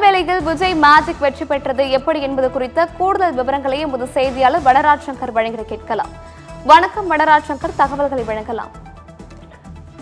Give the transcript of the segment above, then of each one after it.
திருநெல்வேலியில் விஜய் மேஜிக் வெற்றி பெற்றது எப்படி என்பது குறித்த கூடுதல் விவரங்களை எமது செய்தியாளர் வனராஜ் சங்கர் வழங்க கேட்கலாம். வணக்கம் வனராஜ் சங்கர், தகவல்களை வழங்கலாம்.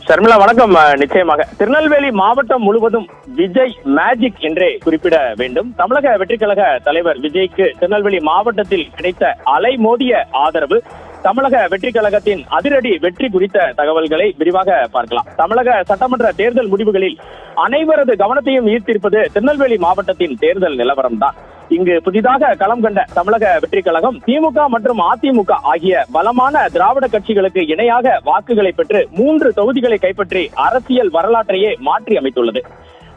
ஷர்மிளா வணக்கம். நிச்சயமாக திருநெல்வேலி மாவட்டம் முழுவதும் விஜய் மேஜிக் என்றே குறிப்பிட வேண்டும். தமிழக வெற்றிக் கழக தலைவர் விஜய்க்கு திருநெல்வேலி மாவட்டத்தில் கிடைத்த அலைமோதிய ஆதரவு, தமிழக வெற்றிக் கழகத்தின் அதிரடி வெற்றி குறித்த தகவல்களை விரிவாக பார்க்கலாம். தமிழக சட்டமன்ற தேர்தல் முடிவுகளில் அனைவரது கவனத்தையும் ஈர்த்திருப்பது திருநெல்வேலி மாவட்டத்தின் தேர்தல் நிலவரம் தான். இங்கு புதிதாக களம் கண்ட தமிழக வெற்றிக் கழகம் திமுக மற்றும் அதிமுக ஆகிய பலமான திராவிட கட்சிகளுக்கு இணையாக வாக்குகளை பெற்று 3 தொகுதிகளை கைப்பற்றி அரசியல் வரலாற்றையே மாற்றி அமைத்துள்ளது.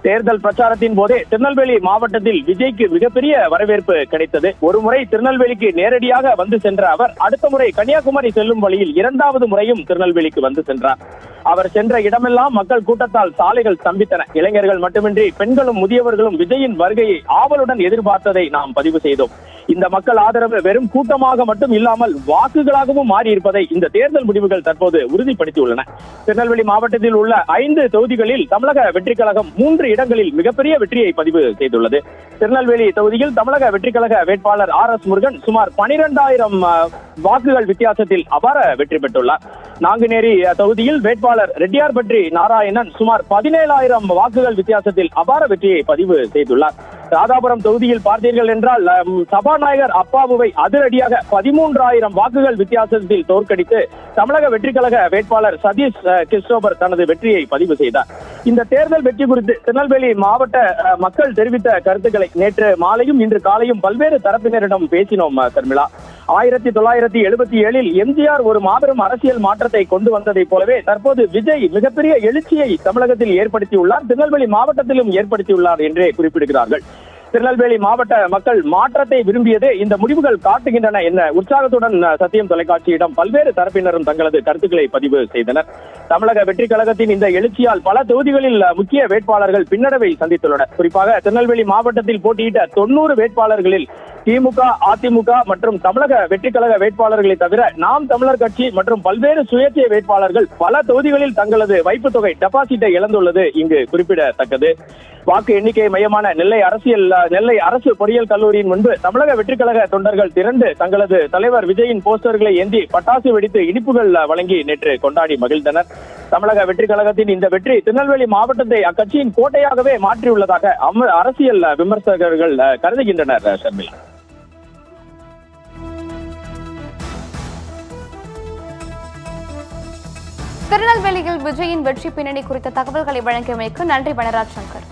தேர்தல் பிரச்சாரத்தின் போதே திருநெல்வேலி மாவட்டத்தில் விஜய்க்கு மிகப்பெரிய வரவேற்பு கிடைத்தது. ஒருமுறை திருநெல்வேலிக்கு நேரடியாக வந்து சென்ற அவர் அடுத்த முறை கன்னியாகுமரி செல்லும் வழியில் 2வது முறையும் திருநெல்வேலிக்கு வந்து சென்றார். அவர் சென்ற இடமெல்லாம் மக்கள் கூட்டத்தால் சாலைகள் ஸ்தம்பித்தன. இளைஞர்கள் மட்டுமின்றி பெண்களும் முதியவர்களும் விஜயின் வருகையை ஆவலுடன் எதிர்பார்த்ததை நாம் பதிவு செய்தோம். இந்த மக்கள் ஆதரவு வெறும் கூட்டமாக மட்டும் இல்லாமல் வாக்குகளாகவும் மாறி இருப்பதை இந்த தேர்தல் முடிவுகள் தற்போது உறுதிப்படுத்தியுள்ளன. திருநெல்வேலி மாவட்டத்தில் உள்ள 5 தொகுதிகளில் தமிழக வெற்றிக் கழகம் 3 இடங்களில் மிகப்பெரிய வெற்றியை பதிவு செய்துள்ளது. திருநெல்வேலி தொகுதியில் தமிழக வெற்றிக் கழக வேட்பாளர் RS முருகன் சுமார் 12,000 வாக்குகள் வித்தியாசத்தில் அபார வெற்றி பெற்றுள்ளார். நாங்குநேரி தொகுதியில் வேட்பாளர் ரெட்டியார்பட்டி நாராயணன் சுமார் 17,000 வாக்குகள் வித்தியாசத்தில் அபார வெற்றியை பதிவு செய்துள்ளார். ராதாபுரம் தொகுதியில் பார்த்தீர்கள் என்றால் சபாநாயகர் அப்பாவுவை அதிரடியாக 13,000 வாக்குகள் வித்தியாசத்தில் தோற்கடித்து தமிழக வெற்றிக் கழக வேட்பாளர் சதீஷ் கிறிஸ்டோபர் தனது வெற்றியை பதிவு செய்தார். இந்த தேர்தல் வெற்றி குறித்து திருநெல்வேலி மாவட்ட மக்கள் தெரிவித்த கருத்துக்களை நேற்று மாலையும் இன்று காலையும் பல்வேறு தரப்பினரிடம் பேசினோம். ஷர்மிளா, 1977 எம்ஜிஆர் ஒரு மாபெரும் அரசியல் மாற்றத்தை கொண்டு வந்ததை போலவே தற்போது விஜய் மிகப்பெரிய எழுச்சியை தமிழகத்தில் ஏற்படுத்தியுள்ளார், திருநெல்வேலி மாவட்டத்திலும் ஏற்படுத்தியுள்ளார் என்றே குறிப்பிடுகிறார்கள். திருநெல்வேலி மாவட்ட மக்கள் மாற்றத்தை விரும்பியதே இந்த முடிவுகள் காட்டுகின்றன என்ற உற்சாகத்துடன் சத்தியம் தொலைக்காட்சியிடம் பல்வேறு தரப்பினரும் தங்களது கருத்துக்களை பதிவு செய்தனர். தமிழக வெற்றிக் கழகத்தின் இந்த எழுச்சியால் பல தொகுதிகளில் முக்கிய வேட்பாளர்கள் பின்னடைவை சந்தித்துள்ளனர். குறிப்பாக திருநெல்வேலி மாவட்டத்தில் போட்டியிட்ட 90 வேட்பாளர்களில் திமுக, அதிமுக மற்றும் தமிழக வெற்றிக் கழக வேட்பாளர்களை தவிர நாம் தமிழர் கட்சி மற்றும் பல்வேறு சுயேட்சை வேட்பாளர்கள் பல தொகுதிகளில் தங்களது வைப்பு தொகை டெபாசிட்டை இழந்துள்ளது இங்கு குறிப்பிடத்தக்கது. வாக்கு எண்ணிக்கை மையமான நெல்லை அரசு பொறியியல் கல்லூரியின் முன்பு தமிழக வெற்றிக் கழக தொண்டர்கள் திரண்டு தங்களது தலைவர் விஜயின் போஸ்டர்களை ஏந்தி பட்டாசு வெடித்து இனிப்புகள் வழங்கி நேற்று கொண்டாடி மகிழ்ந்தனர். தமிழக வெற்றிக் கழகத்தின் இந்த வெற்றி திருநெல்வேலி மாவட்டத்தை அக்கட்சியின் கோட்டையாகவே மாற்றியுள்ளதாக அரசியல் விமர்சகர்கள் கருதுகின்றனர். ஷர்மிளா, திருநெல்வேலியில் விஜயின் வெற்றி பின்னணி குறித்த தகவல்களை வழங்கியமைக்கு நன்றி வனராஜ் சங்கர்.